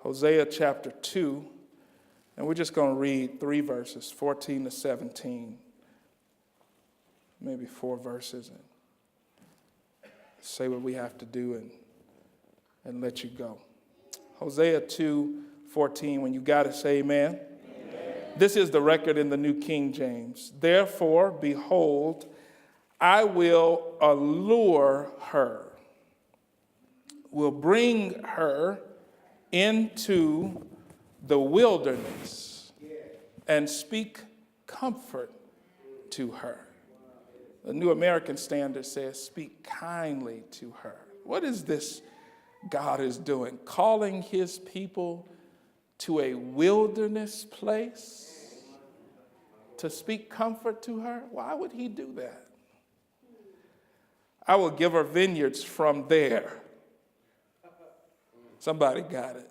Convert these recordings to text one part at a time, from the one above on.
Hosea chapter 2, and we're just going to read 3 verses, 14 to 17, maybe 4 verses, and say what we have to do and let you go. Hosea 2:14, when you got it, say amen. Amen. This is the record in the New King James. Therefore, behold, I will allure her, will bring her into the wilderness and speak comfort to her. The New American Standard says, speak kindly to her. What is this God is doing? Calling his people to a wilderness place to speak comfort to her? Why would he do that? I will give her vineyards from there. Somebody got it.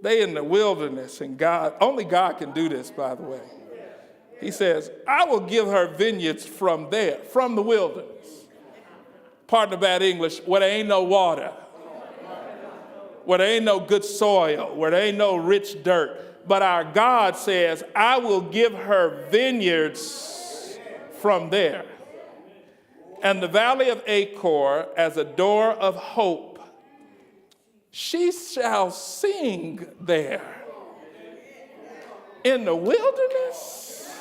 They in the wilderness, and God, only God can do this, by the way. He says, I will give her vineyards from there, from the wilderness. Pardon the bad English, where there ain't no water, where there ain't no good soil, where there ain't no rich dirt. But our God says, I will give her vineyards from there. And the valley of Achor as a door of hope. She shall sing there. In the wilderness?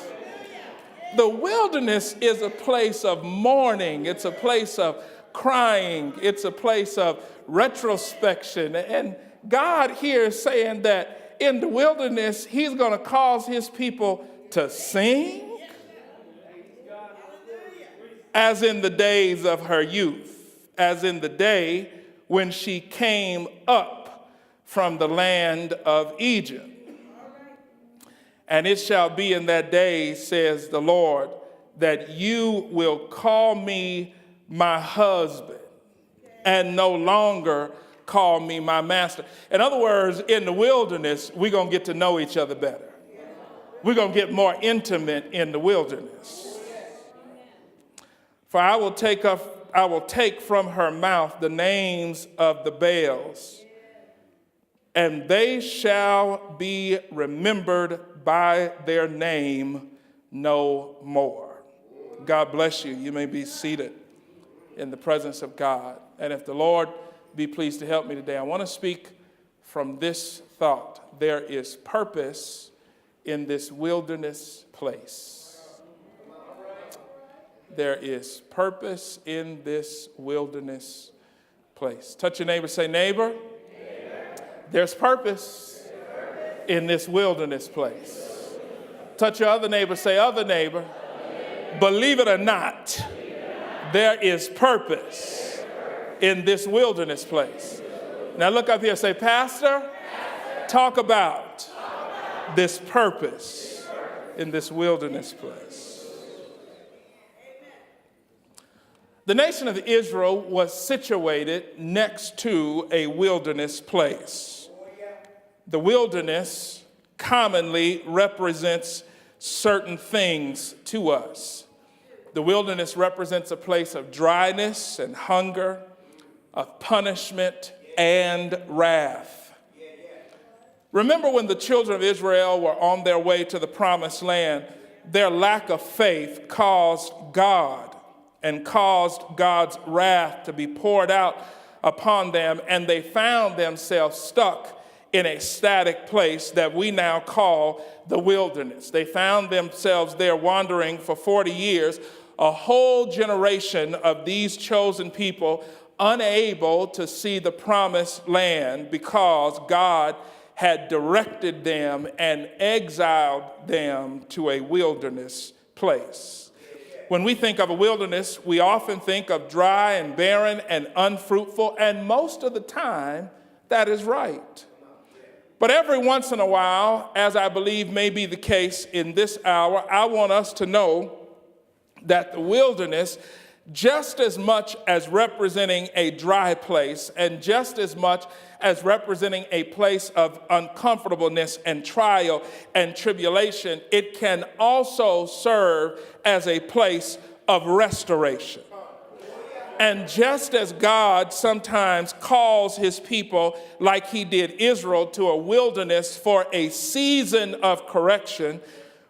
The wilderness is a place of mourning. It's a place of crying. It's a place of retrospection. And God here is saying that in the wilderness, he's going to cause his people to sing as in the days of her youth, as in the day when she came up from the land of Egypt. And it shall be in that day, says the Lord, that you will call me my husband and no longer call me my master. In other words, in the wilderness, we're going to get to know each other better. We're going to get more intimate in the wilderness. For I will take from her mouth the names of the Baals, and they shall be remembered by their name no more. God bless you. You may be seated in the presence of God. And if the Lord be pleased to help me today, I want to speak from this thought. There is purpose in this wilderness place. There is purpose in this wilderness place. Touch your neighbor, say, neighbor, there's purpose in this wilderness place. Touch your other neighbor, say, other neighbor, believe it or not, there is purpose in this wilderness place. Now look up here, say, Pastor, talk about this purpose in this wilderness place. The nation of Israel was situated next to a wilderness place. The wilderness commonly represents certain things to us. The wilderness represents a place of dryness and hunger, of punishment and wrath. Remember when the children of Israel were on their way to the promised land, their lack of faith caused God and caused God's wrath to be poured out upon them, and they found themselves stuck in a static place that we now call the wilderness. They found themselves there wandering for 40 years, a whole generation of these chosen people unable to see the promised land because God had directed them and exiled them to a wilderness place. When we think of a wilderness, we often think of dry and barren and unfruitful, and most of the time, that is right. But every once in a while, as I believe may be the case in this hour, I want us to know that the wilderness, just as much as representing a dry place and just as much as representing a place of uncomfortableness and trial and tribulation, it can also serve as a place of restoration. And just as God sometimes calls his people, like he did Israel, to a wilderness for a season of correction,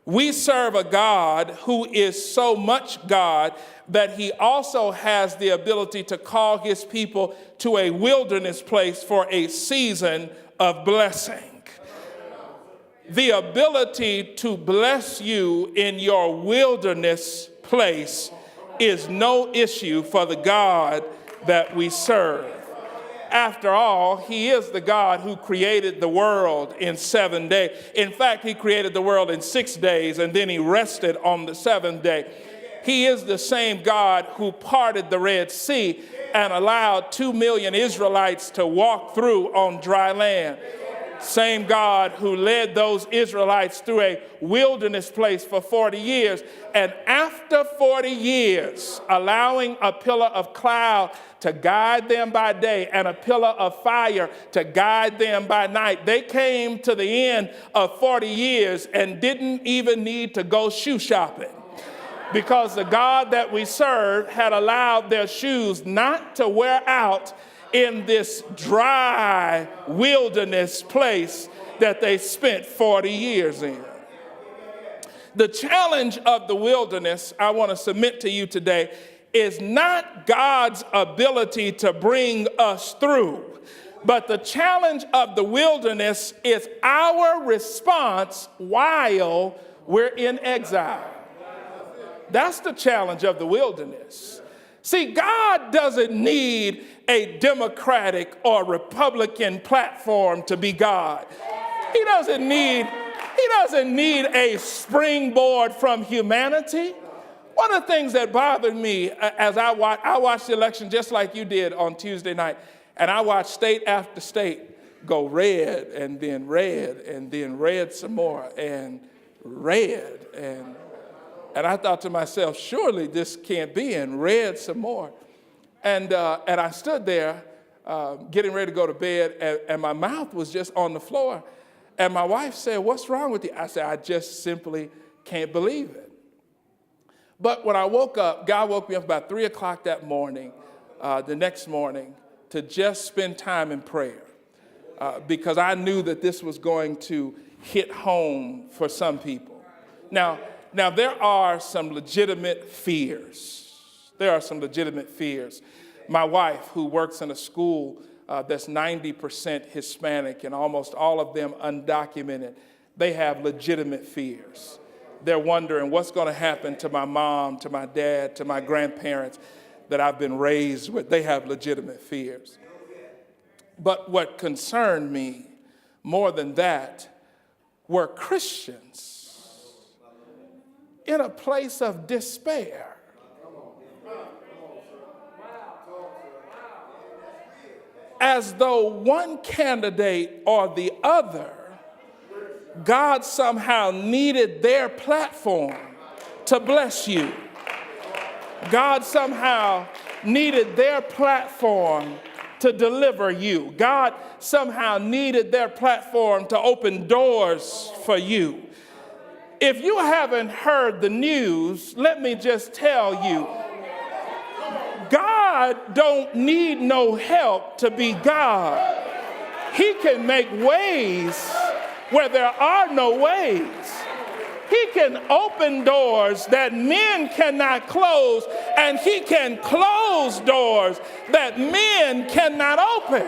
we serve a God who is so much God that he also has the ability to call his people to a wilderness place for a season of blessing. The ability to bless you in your wilderness place is no issue for the God that we serve. After all, he is the God who created the world in 7 days. In fact, he created the world in 6 days, and then he rested on the seventh day. He is the same God who parted the Red Sea and allowed 2 million Israelites to walk through on dry land. Same God who led those Israelites through a wilderness place for 40 years. And after 40 years, allowing a pillar of cloud to guide them by day and a pillar of fire to guide them by night, they came to the end of 40 years and didn't even need to go shoe shopping, because the God that we serve had allowed their shoes not to wear out in this dry wilderness place that they spent 40 years in. The challenge of the wilderness, I want to submit to you today, is not God's ability to bring us through, but the challenge of the wilderness is our response while we're in exile. That's the challenge of the wilderness. See, God doesn't need a Democratic or Republican platform to be God. He doesn't need a springboard from humanity. One of the things that bothered me as I watched the election just like you did on Tuesday night, and I watched state after state go red and then red and then red some more and red and I thought to myself, surely this can't be, and read some more. And I stood there getting ready to go to bed, and my mouth was just on the floor. And my wife said, "What's wrong with you?" I said, "I just simply can't believe it." But when I woke up, God woke me up about 3 o'clock that morning, the next morning, to just spend time in prayer, because I knew that this was going to hit home for some people. Now, there are some legitimate fears. My wife, who works in a school that's 90% Hispanic and almost all of them undocumented, they have legitimate fears. They're wondering what's going to happen to my mom, to my dad, to my grandparents that I've been raised with. They have legitimate fears. But what concerned me more than that were Christians in a place of despair. As though one candidate or the other, God somehow needed their platform to bless you. God somehow needed their platform to deliver you. God somehow needed their platform to open doors for you. If you haven't heard the news, let me just tell you, God don't need no help to be God. He can make ways where there are no ways. He can open doors that men cannot close, and he can close doors that men cannot open.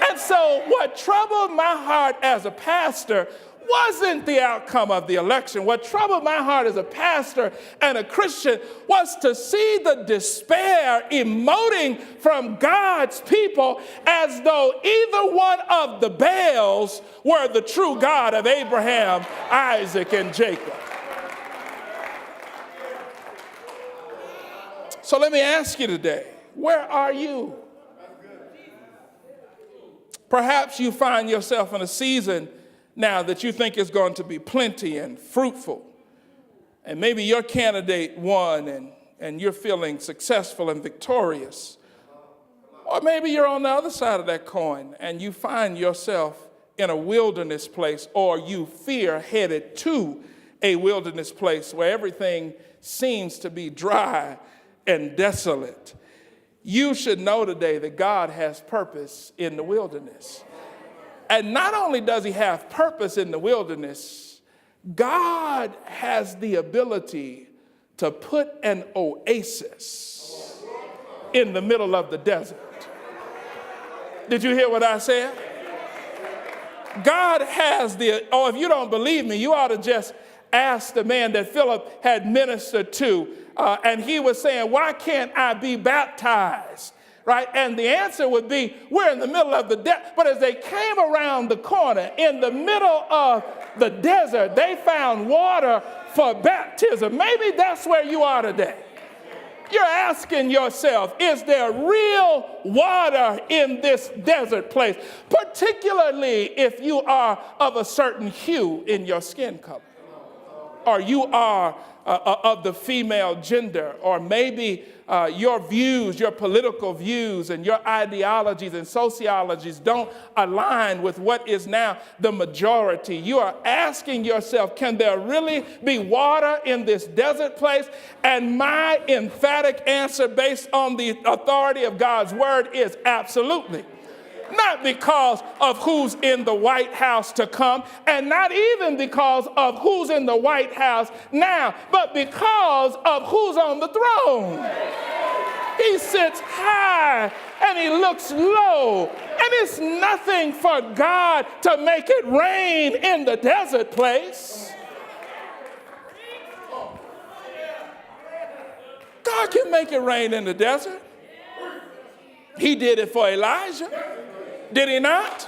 And so what troubled my heart as a pastor wasn't the outcome of the election. What troubled my heart as a pastor and a Christian was to see the despair emoting from God's people as though either one of the Baals were the true God of Abraham, Isaac, and Jacob. So let me ask you today, where are you? Perhaps you find yourself in a season now that you think is going to be plenty and fruitful. And maybe your candidate won and you're feeling successful and victorious. Or maybe you're on the other side of that coin and you find yourself in a wilderness place, or you fear headed to a wilderness place where everything seems to be dry and desolate. you should know today that God has purpose in the wilderness. And not only does he have purpose in the wilderness, God has the ability to put an oasis in the middle of the desert. Did you hear what I said? God has if you don't believe me, you ought to just ask the man that Philip had ministered to. And he was saying, why can't I be baptized? Right? And the answer would be, we're in the middle of the desert. But as they came around the corner in the middle of the desert, they found water for baptism. Maybe that's where you are today. You're asking yourself, is there real water in this desert place? Particularly if you are of a certain hue in your skin color, or you are of the female gender, or maybe your views, your political views and your ideologies and sociologies don't align with what is now the majority. You are asking yourself, can there really be water in this desert place? And my emphatic answer based on the authority of God's word is absolutely. Not because of who's in the White House to come, and not even because of who's in the White House now, but because of who's on the throne. He sits high and he looks low, and it's nothing for God to make it rain in the desert place. God can make it rain in the desert. He did it for Elijah. Did he not?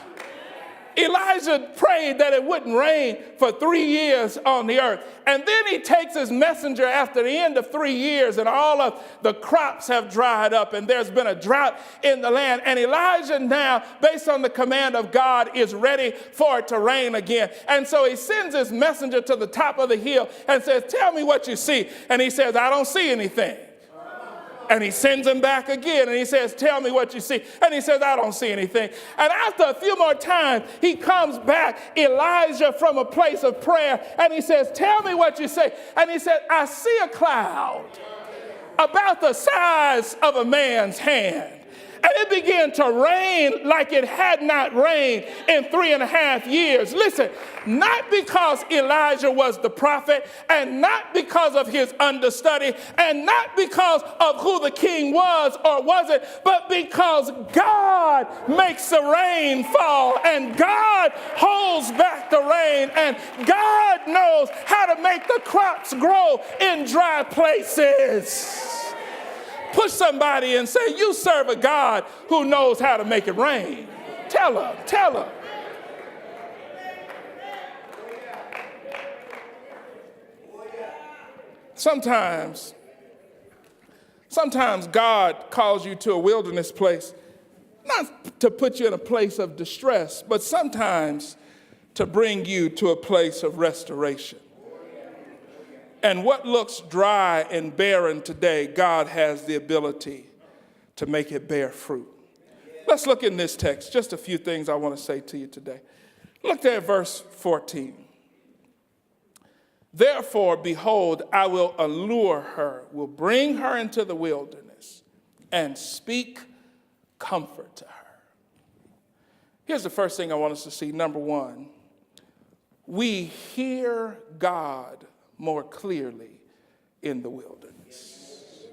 Elijah prayed that it wouldn't rain for 3 years on the earth. And then he takes his messenger after the end of 3 years, and all of the crops have dried up and there's been a drought in the land. And Elijah now, based on the command of God, is ready for it to rain again. And so he sends his messenger to the top of the hill and says, tell me what you see. And he says, I don't see anything. And he sends him back again, and he says, tell me what you see. And he says, I don't see anything. And after a few more times, he comes back, Elijah, from a place of prayer, and he says, tell me what you say. And he said, I see a cloud about the size of a man's hand. And it began to rain like it had not rained in 3.5 years. Listen, not because Elijah was the prophet, and not because of his understudy, and not because of who the king was or wasn't, but because God makes the rain fall, and God holds back the rain, and God knows how to make the crops grow in dry places. Push somebody and say, you serve a God who knows how to make it rain. Tell her. Sometimes God calls you to a wilderness place, not to put you in a place of distress, but sometimes to bring you to a place of restoration. And what looks dry and barren today, God has the ability to make it bear fruit. Let's look in this text. Just a few things I want to say to you today. Look there at verse 14. Therefore, behold, I will allure her, will bring her into the wilderness, and speak comfort to her. Here's the first thing I want us to see. Number one, we hear God more clearly in the wilderness.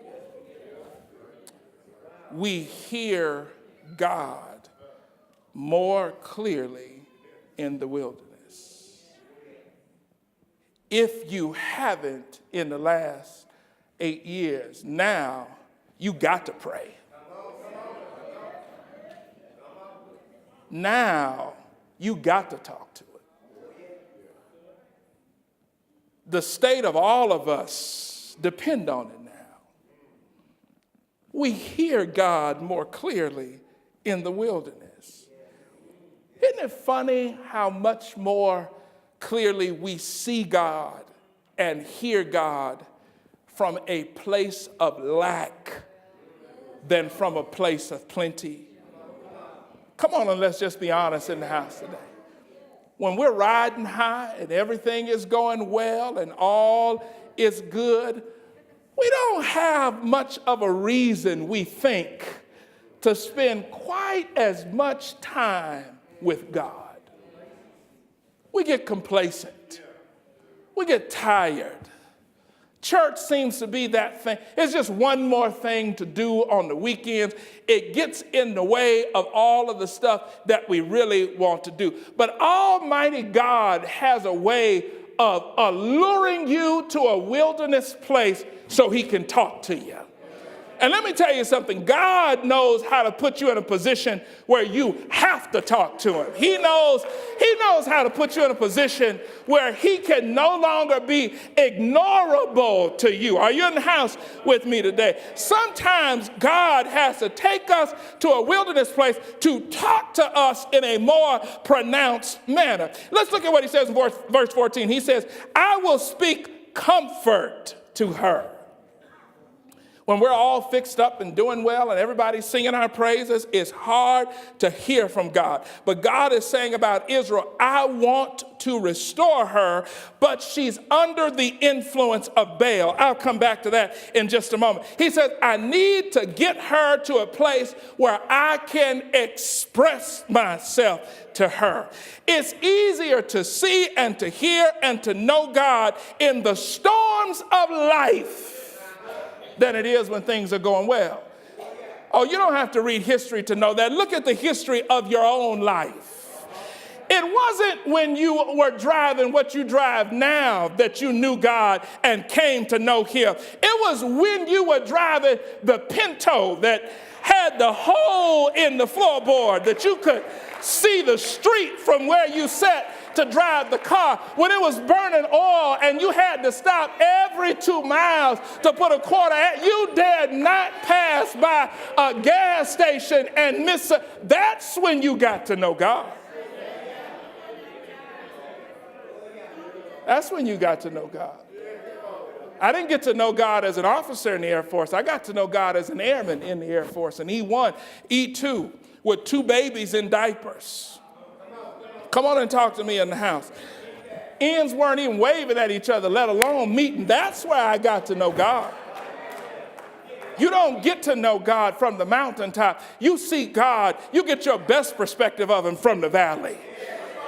We hear God more clearly in the wilderness. If you haven't in the last 8 years, now you got to pray. Now you got to talk to it. The state of all of us depend on it now. We hear God more clearly in the wilderness. Isn't it funny how much more clearly we see God and hear God from a place of lack than from a place of plenty? Come on, and let's just be honest in the house today. When we're riding high and everything is going well and all is good, we don't have much of a reason, we think, to spend quite as much time with God. We get complacent. We get tired. Church seems to be that thing. It's just one more thing to do on the weekends. It gets in the way of all of the stuff that we really want to do. But Almighty God has a way of alluring you to a wilderness place so he can talk to you. And let me tell you something, God knows how to put you in a position where you have to talk to him. He knows how to put you in a position where he can no longer be ignorable to you. Are you in the house with me today? Sometimes God has to take us to a wilderness place to talk to us in a more pronounced manner. Let's look at what he says in verse 14. He says, I will speak comfort to her. When we're all fixed up and doing well and everybody's singing our praises, it's hard to hear from God. But God is saying about Israel, I want to restore her, but she's under the influence of Baal. I'll come back to that in just a moment. He says, I need to get her to a place where I can express myself to her. It's easier to see and to hear and to know God in the storms of life than it is when things are going well. Oh, you don't have to read history to know that. Look at the history of your own life. It wasn't when you were driving what you drive now that you knew God and came to know him. It was when you were driving the Pinto that had the hole in the floorboard that you could see the street from where you sat to drive the car, when it was burning oil and you had to stop every 2 miles to put a quarter at. You dared not pass by a gas station and miss it. That's when you got to know God. That's when you got to know God. I didn't get to know God as an officer in the Air Force. I got to know God as an airman in the Air Force, an E1, E2, with 2 babies in diapers. Come on and talk to me in the house. Ends weren't even waving at each other, let alone meeting. That's where I got to know God. You don't get to know God from the mountaintop. You see God, you get your best perspective of him from the valley.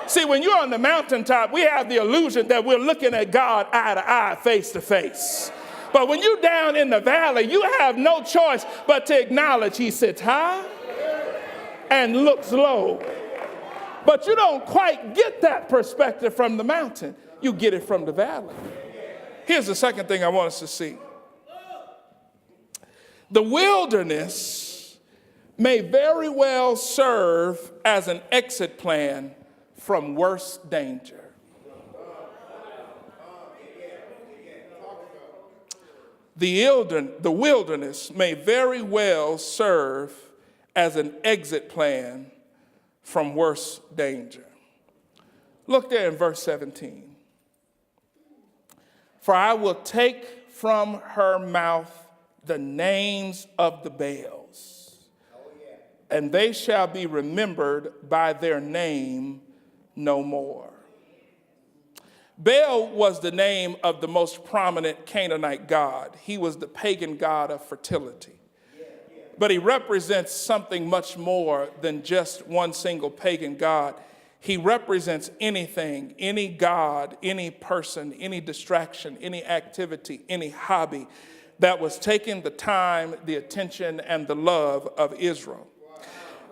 See, when you're on the mountaintop, we have the illusion that we're looking at God eye to eye, face to face. But when you're down in the valley, you have no choice but to acknowledge he sits high and looks low. But you don't quite get that perspective from the mountain. You get it from the valley. Here's the second thing I want us to see. The wilderness may very well serve as an exit plan from worse danger. The wilderness may very well serve as an exit plan from worse danger. Look there in verse 17. For I will take from her mouth the names of the Baals, and they shall be remembered by their name no more. Baal was the name of the most prominent Canaanite god. He was the pagan god of fertility. But he represents something much more than just one single pagan god. He represents anything, any god, any person, any distraction, any activity, any hobby that was taking the time, the attention, and the love of Israel.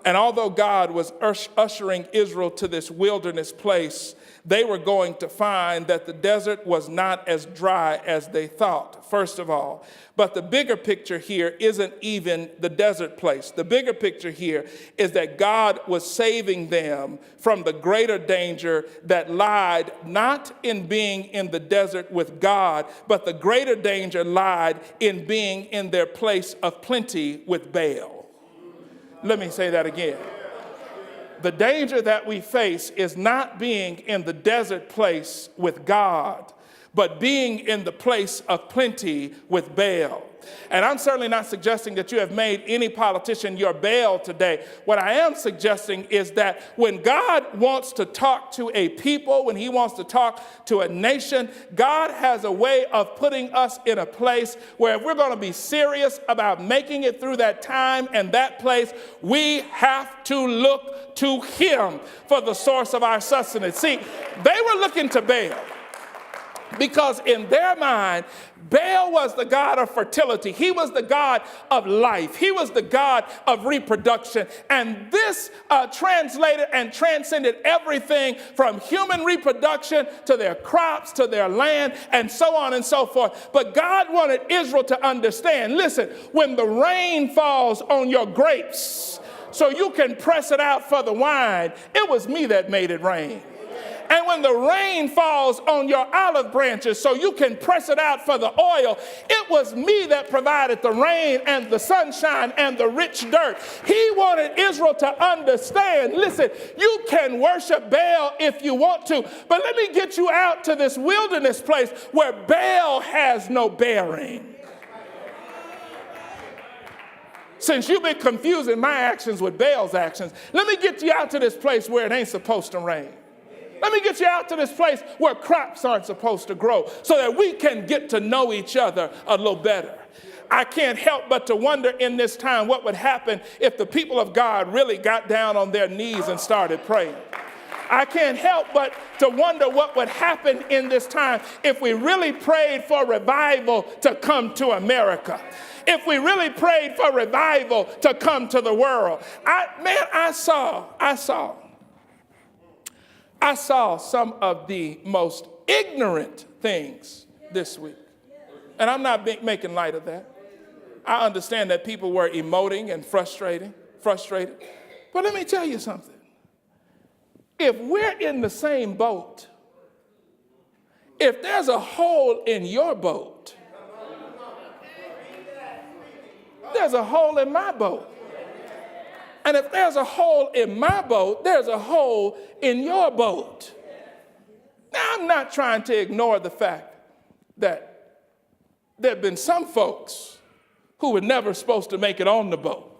And although God was ushering Israel to this wilderness place, they were going to find that the desert was not as dry as they thought, first of all. But the bigger picture here isn't even the desert place. The bigger picture here is that God was saving them from the greater danger that lied not in being in the desert with God, but the greater danger lied in being in their place of plenty with Baal. Let me say that again. The danger that we face is not being in the desert place with God, but being in the place of plenty with Baal. And I'm certainly not suggesting that you have made any politician your Baal today. What I am suggesting is that when God wants to talk to a people, when he wants to talk to a nation, God has a way of putting us in a place where if we're going to be serious about making it through that time and that place, we have to look to him for the source of our sustenance. See, they were looking to Baal because in their mind, Baal was the god of fertility. He was the god of life. He was the god of reproduction. And this translated and transcended everything from human reproduction to their crops, to their land, and so on and so forth. But God wanted Israel to understand, listen, when the rain falls on your grapes so you can press it out for the wine, it was me that made it rain. And when the rain falls on your olive branches so you can press it out for the oil, it was me that provided the rain and the sunshine and the rich dirt. He wanted Israel to understand, listen, you can worship Baal if you want to, but let me get you out to this wilderness place where Baal has no bearing. Since you've been confusing my actions with Baal's actions, let me get you out to this place where it ain't supposed to rain. Let me get you out to this place where crops aren't supposed to grow so that we can get to know each other a little better. I can't help but to wonder in this time what would happen if the people of God really got down on their knees and started praying. I can't help but to wonder what would happen in this time if we really prayed for revival to come to America. If we really prayed for revival to come to the world. I saw some of the most ignorant things this week. And I'm not making light of that. I understand that people were emoting and frustrated. But let me tell you something. If we're in the same boat, if there's a hole in your boat, there's a hole in my boat. And if there's a hole in my boat, there's a hole in your boat. Now, I'm not trying to ignore the fact that there have been some folks who were never supposed to make it on the boat.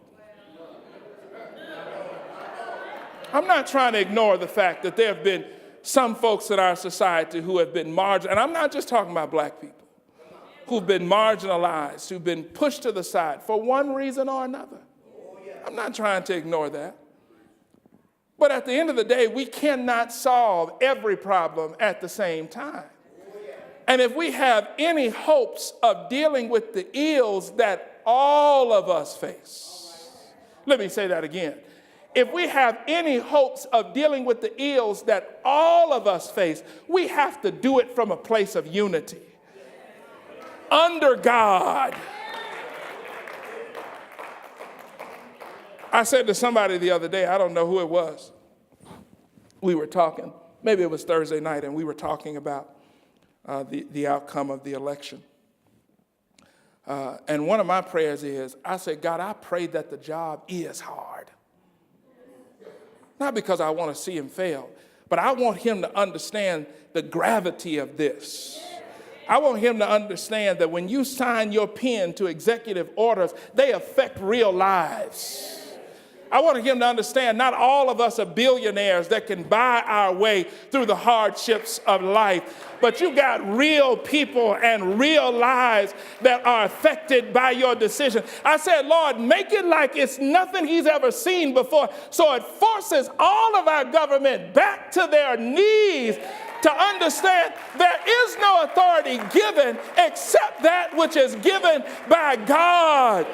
I'm not trying to ignore the fact that there have been some folks in our society who have been marginalized, and I'm not just talking about black people, who've been marginalized, who've been pushed to the side for one reason or another. I'm not trying to ignore that. But at the end of the day, we cannot solve every problem at the same time. And if we have any hopes of dealing with the ills that all of us face, let me say that again. If we have any hopes of dealing with the ills that all of us face, we have to do it from a place of unity. Under God. I said to somebody the other day, I don't know who it was, we were talking, maybe it was Thursday night, and we were talking about the outcome of the election. And one of my prayers is, I said, God, I pray that the job is hard. Not because I want to see him fail, but I want him to understand the gravity of this. I want him to understand that when you sign your pen to executive orders, they affect real lives. I want him to understand not all of us are billionaires that can buy our way through the hardships of life, but you got real people and real lives that are affected by your decision. I said, Lord, make it like it's nothing he's ever seen before, so it forces all of our government back to their knees to understand there is no authority given except that which is given by God.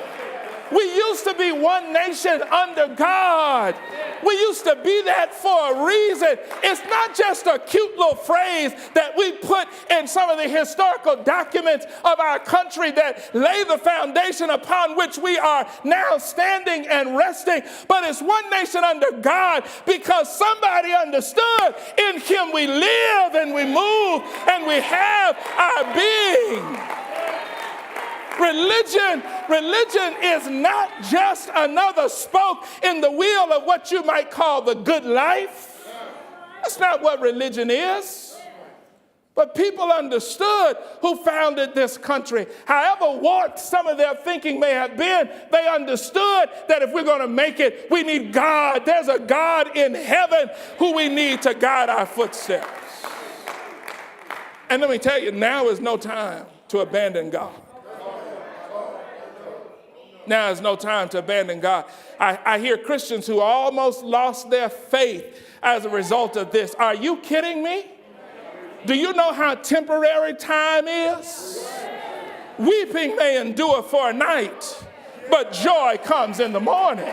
We used to be one nation under God. We used to be that for a reason. It's not just a cute little phrase that we put in some of the historical documents of our country that lay the foundation upon which we are now standing and resting, but it's one nation under God because somebody understood in him we live and we move and we have our being. Religion is not just another spoke in the wheel of what you might call the good life. That's not what religion is. But people understood who founded this country. However warped some of their thinking may have been, they understood that if we're going to make it, we need God. There's a God in heaven who we need to guide our footsteps. And let me tell you, now is no time to abandon God. Now is no time to abandon God. I hear Christians who almost lost their faith as a result of this. Are you kidding me? Do you know how temporary time is? Weeping may endure for a night, but joy comes in the morning.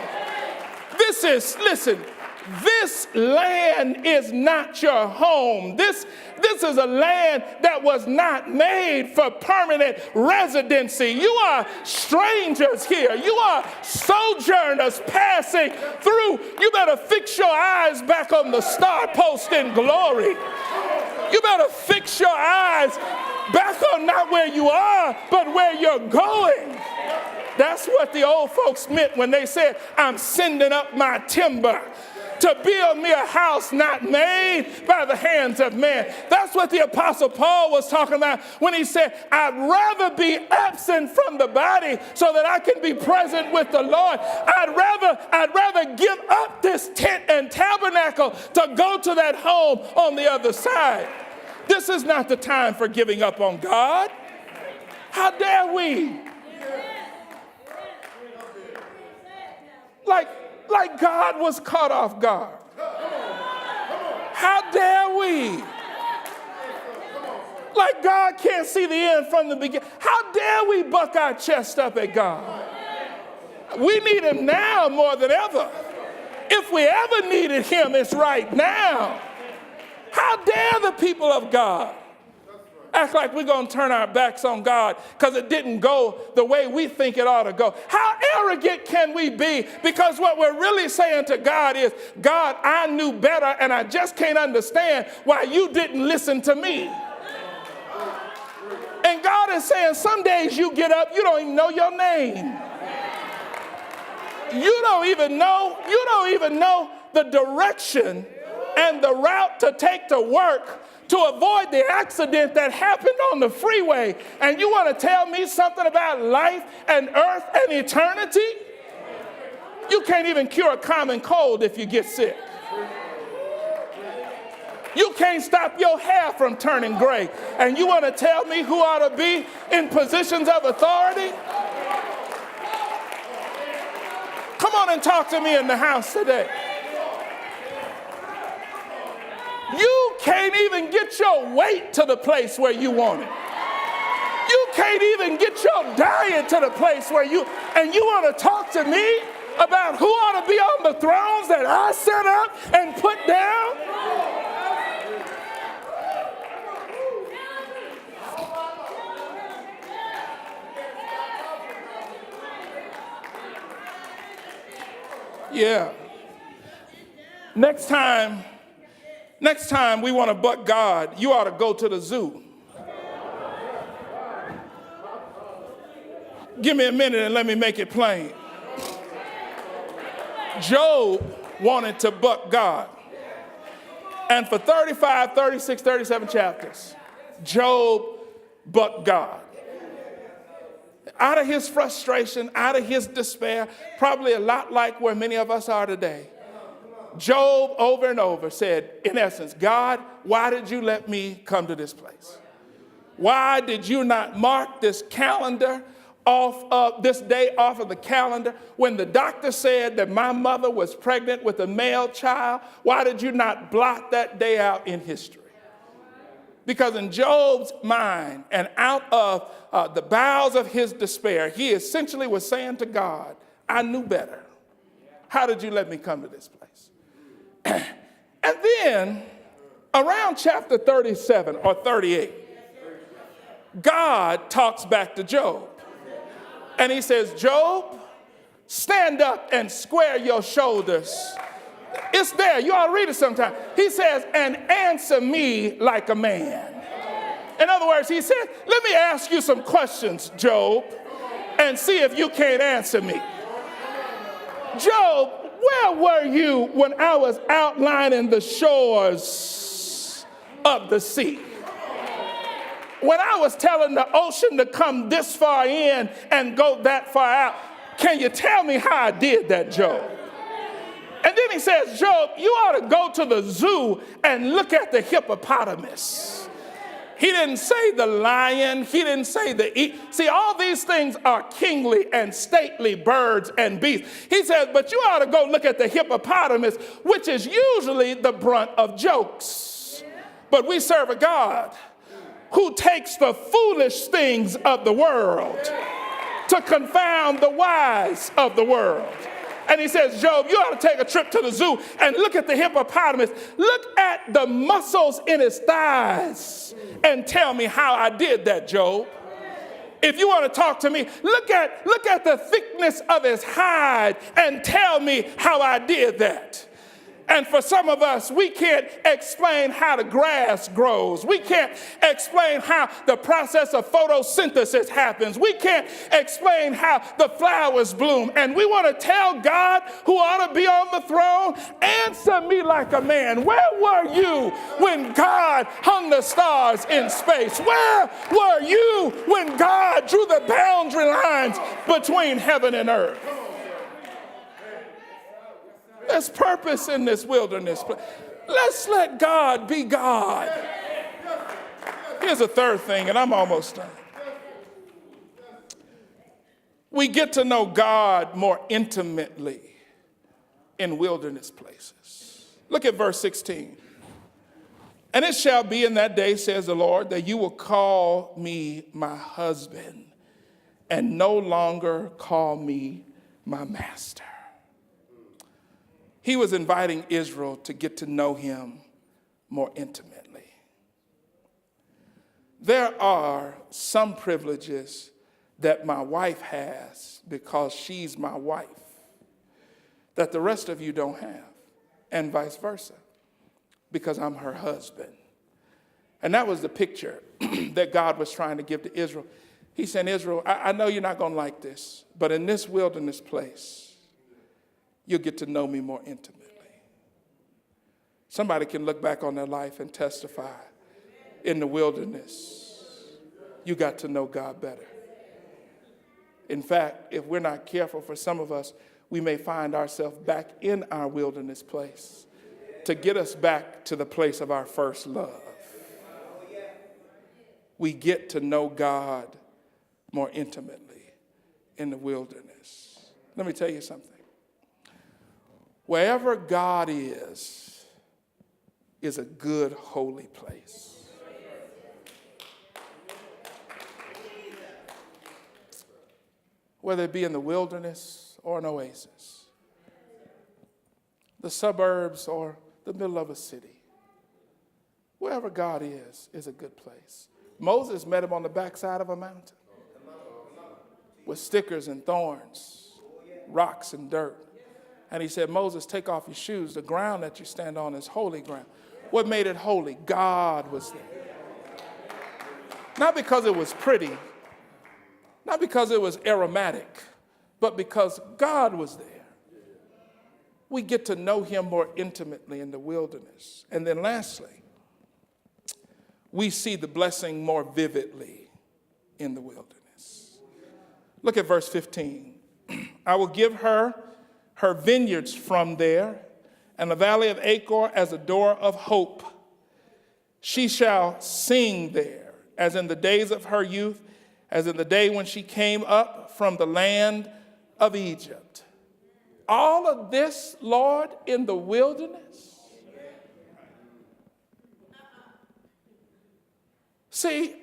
Listen, this land is not your home. This is a land that was not made for permanent residency. You are strangers here. You are sojourners passing through. You better fix your eyes back on the star post in glory. You better fix your eyes back on not where you are, but where you're going. That's what the old folks meant when they said, I'm sending up my timber to build me a house not made by the hands of man. That's what the Apostle Paul was talking about when he said, I'd rather be absent from the body so that I can be present with the Lord. I'd rather give up this tent and tabernacle to go to that home on the other side. This is not the time for giving up on God. How dare we? Like God was caught off guard. How dare we? Like God can't see the end from the beginning. How dare we buck our chest up at God? We need him now more than ever. If we ever needed him, it's right now. How dare the people of God act like we're going to turn our backs on God because it didn't go the way we think it ought to go? How arrogant can we be? Because what we're really saying to God is, God, I knew better and I just can't understand why you didn't listen to me. And God is saying, some days you get up, you don't even know your name. You don't even know the direction and the route to take to work to avoid the accident that happened on the freeway. And you want to tell me something about life and earth and eternity? You can't even cure a common cold if you get sick. You can't stop your hair from turning gray. And you want to tell me who ought to be in positions of authority? Come on and talk to me in the house today. You can't even get your weight to the place where you want it. You can't even get your diet to the place where and you want to talk to me about who ought to be on the thrones that I set up and put down? Yeah. Next time we want to buck God, you ought to go to the zoo. Give me a minute and let me make it plain. Job wanted to buck God. And for 35, 36, 37 chapters, Job bucked God. Out of his frustration, out of his despair, probably a lot like where many of us are today, Job over and over said, in essence, God, why did you let me come to this place? Why did you not mark this calendar this day off of the calendar when the doctor said that my mother was pregnant with a male child? Why did you not blot that day out in history? Because in Job's mind and out of the bowels of his despair, he essentially was saying to God, I knew better. How did you let me come to this place? And then around chapter 37 or 38, God talks back to Job. And he says, Job, stand up and square your shoulders. It's there. You ought to read it sometime. He says, and answer me like a man. In other words, he said, let me ask you some questions, Job, and see if you can't answer me. Job, where were you when I was outlining the shores of the sea? when I was telling the ocean to come this far in and go that far out, can you tell me how I did that, Job? And then he says, Job, you ought to go to the zoo and look at the hippopotamus. He didn't say the lion. He didn't say the See, all these things are kingly and stately birds and beasts. He says, but you ought to go look at the hippopotamus, which is usually the brunt of jokes. But we serve a God who takes the foolish things of the world to confound the wise of the world. And he says, Job, you ought to take a trip to the zoo and look at the hippopotamus. Look at the muscles in his thighs and tell me how I did that, Job. If you want to talk to me, look at the thickness of his hide and tell me how I did that. And for some of us, we can't explain how the grass grows. We can't explain how the process of photosynthesis happens. We can't explain how the flowers bloom. And we want to tell God, who ought to be on the throne, answer me like a man. Where were you when God hung the stars in space? Where were you when God drew the boundary lines between heaven and earth? There's purpose in this wilderness. Let's let God be God. Here's a third thing, and I'm almost done. We get to know God more intimately in wilderness places. Look at verse 16. And it shall be in that day, says the Lord, that you will call me my husband and no longer call me my master. He was inviting Israel to get to know him more intimately. There are some privileges that my wife has because she's my wife that the rest of you don't have, and vice versa, because I'm her husband. And that was the picture that God was trying to give to Israel. He said, Israel, I know you're not going to like this, but in this wilderness place, you'll get to know me more intimately. Somebody can look back on their life and testify. In the wilderness, you got to know God better. In fact, if we're not careful, for some of us, we may find ourselves back in our wilderness place to get us back to the place of our first love. We get to know God more intimately in the wilderness. Let me tell you something. Wherever God is a good, holy place. Whether it be in the wilderness or an oasis, the suburbs or the middle of a city, wherever God is a good place. Moses met him on the backside of a mountain with stickers and thorns, rocks and dirt. And he said, Moses, take off your shoes. The ground that you stand on is holy ground. What made it holy? God was there. Not because it was pretty, not because it was aromatic, but because God was there. We get to know him more intimately in the wilderness. And then lastly, we see the blessing more vividly in the wilderness. Look at verse 15. I will give her vineyards from there, and the valley of Achor as a door of hope. She shall sing there, as in the days of her youth, as in the day when she came up from the land of Egypt. All of this, Lord, in the wilderness. See,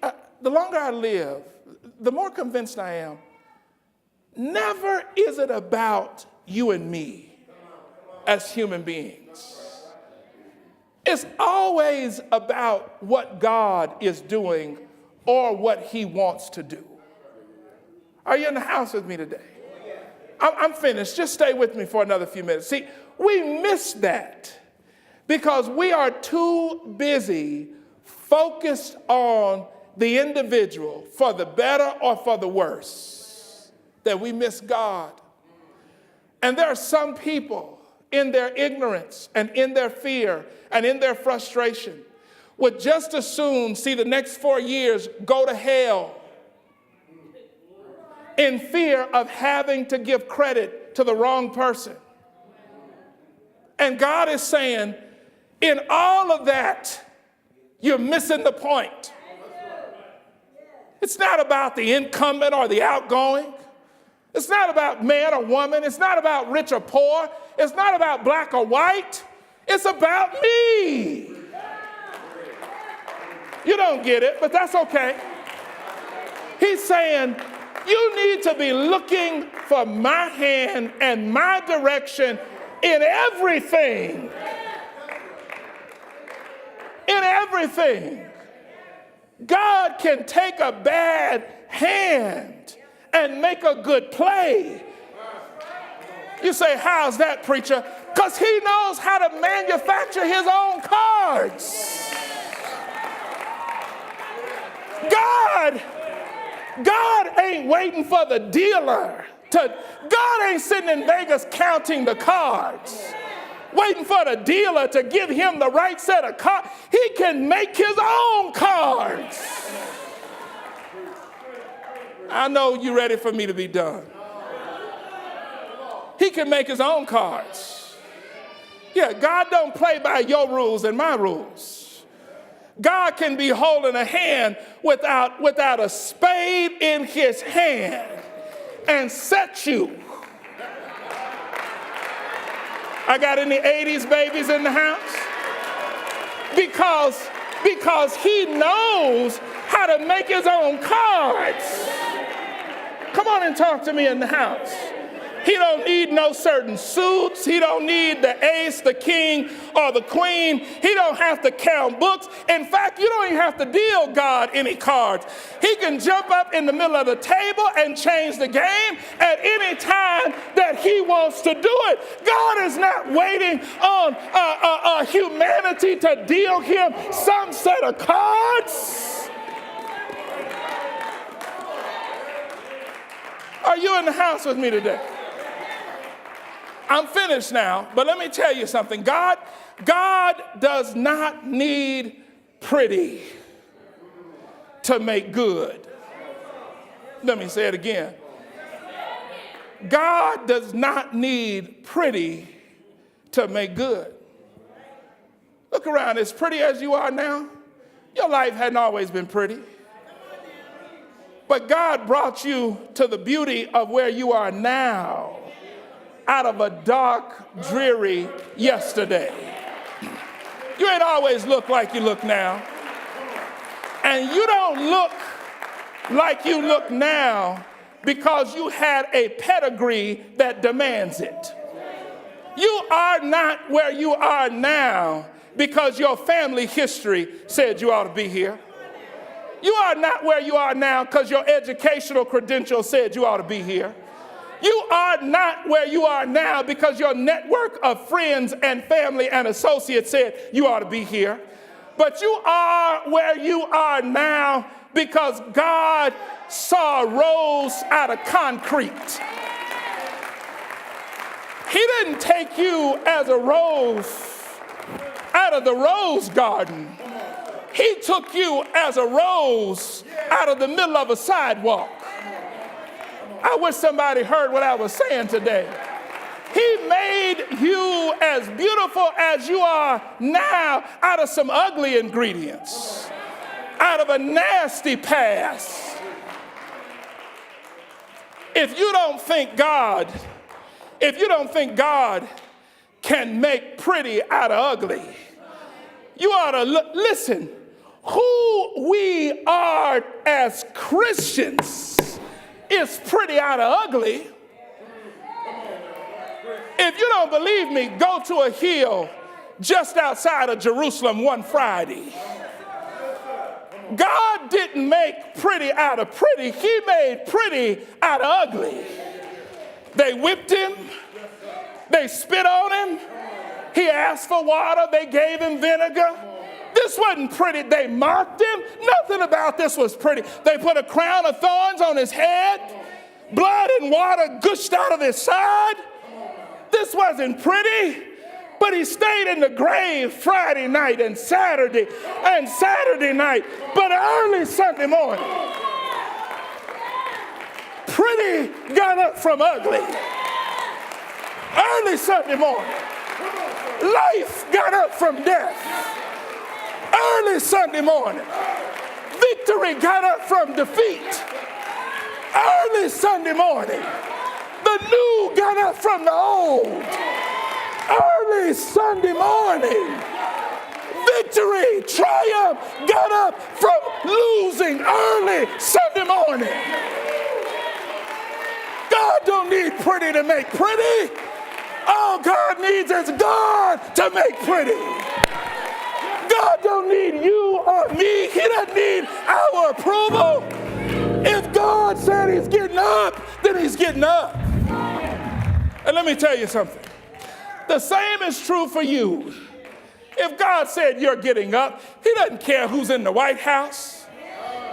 the longer I live, the more convinced I am, never is it about you and me as human beings. It's always about what God is doing or what he wants to do. Are you in the house with me today? I'm finished. Just stay with me for another few minutes. See, we miss that because we are too busy focused on the individual for the better or for the worse that we miss God. And there are some people in their ignorance and in their fear and in their frustration would just as soon see the next 4 years go to hell in fear of having to give credit to the wrong person. And God is saying, in all of that, you're missing the point. It's not about the incoming or the outgoing. It's not about man or woman. It's not about rich or poor. It's not about black or white. It's about me. You don't get it, but that's okay. He's saying, you need to be looking for my hand and my direction in everything. In everything. God can take a bad hand and make a good play. You say, how's that, preacher? Because he knows how to manufacture his own cards. God ain't waiting for the dealer God ain't sitting in Vegas counting the cards, waiting for the dealer to give him the right set of cards. He can make his own cards. I know you're ready for me to be done. He can make his own cards. Yeah, God don't play by your rules and my rules. God can be holding a hand without a spade in his hand and set you. I got any 80s babies in the house? Because he knows how to make his own cards. Come on and talk to me in the house. He don't need no certain suits. He don't need the ace, the king, or the queen. He don't have to count books. In fact, you don't even have to deal God any cards. He can jump up in the middle of the table and change the game at any time that he wants to do it. God is not waiting on humanity to deal him some set of cards. Are you in the house with me today? I'm finished now, but let me tell you something. God does not need pretty to make good. Let me say it again. God does not need pretty to make good. Look around, as pretty as you are now, your life hadn't always been pretty. But God brought you to the beauty of where you are now, out of a dark, dreary yesterday. You ain't always looked like you look now. And you don't look like you look now because you had a pedigree that demands it. You are not where you are now because your family history said you ought to be here. You are not where you are now because your educational credentials said you ought to be here. You are not where you are now because your network of friends and family and associates said you ought to be here. But you are where you are now because God saw a rose out of concrete. He didn't take you as a rose out of the rose garden. He took you as a rose out of the middle of a sidewalk. I wish somebody heard what I was saying today. He made you as beautiful as you are now out of some ugly ingredients, out of a nasty past. If you don't think God can make pretty out of ugly, you ought to listen. Who we are as Christians is pretty out of ugly. If you don't believe me, go to a hill just outside of Jerusalem one Friday. God didn't make pretty out of pretty. He made pretty out of ugly. They whipped him. They spit on him. He asked for water. They gave him vinegar. This wasn't pretty. They mocked him. Nothing about this was pretty. They put a crown of thorns on his head. Blood and water gushed out of his side. This wasn't pretty. But he stayed in the grave Friday night and Saturday night. But early Sunday morning, pretty got up from ugly. Early Sunday morning, life got up from death. Early Sunday morning, victory got up from defeat. Early Sunday morning, the new got up from the old. Early Sunday morning, victory, triumph got up from losing. Early Sunday morning. God don't need pretty to make pretty. All God needs is God to make pretty. God don't need you or me. He doesn't need our approval. If God said he's getting up, then he's getting up. And let me tell you something. The same is true for you. If God said you're getting up, he doesn't care who's in the White House.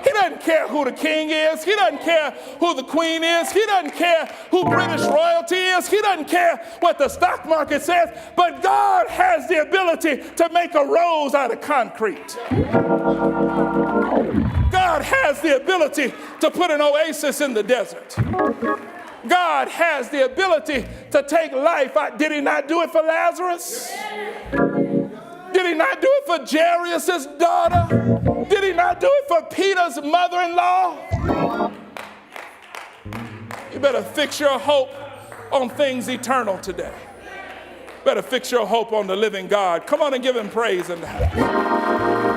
He doesn't care who the king is. He doesn't care who the queen is. He doesn't care who British royalty is. He doesn't care what the stock market says. But God has the ability to make a rose out of concrete. God has the ability to put an oasis in the desert. God has the ability to take life out. Did he not do it for Lazarus? Did he not do it for Jairus' daughter? Did he not do it for Peter's mother-in-law? You better fix your hope on things eternal today. Better fix your hope on the living God. Come on and give him praise in the house.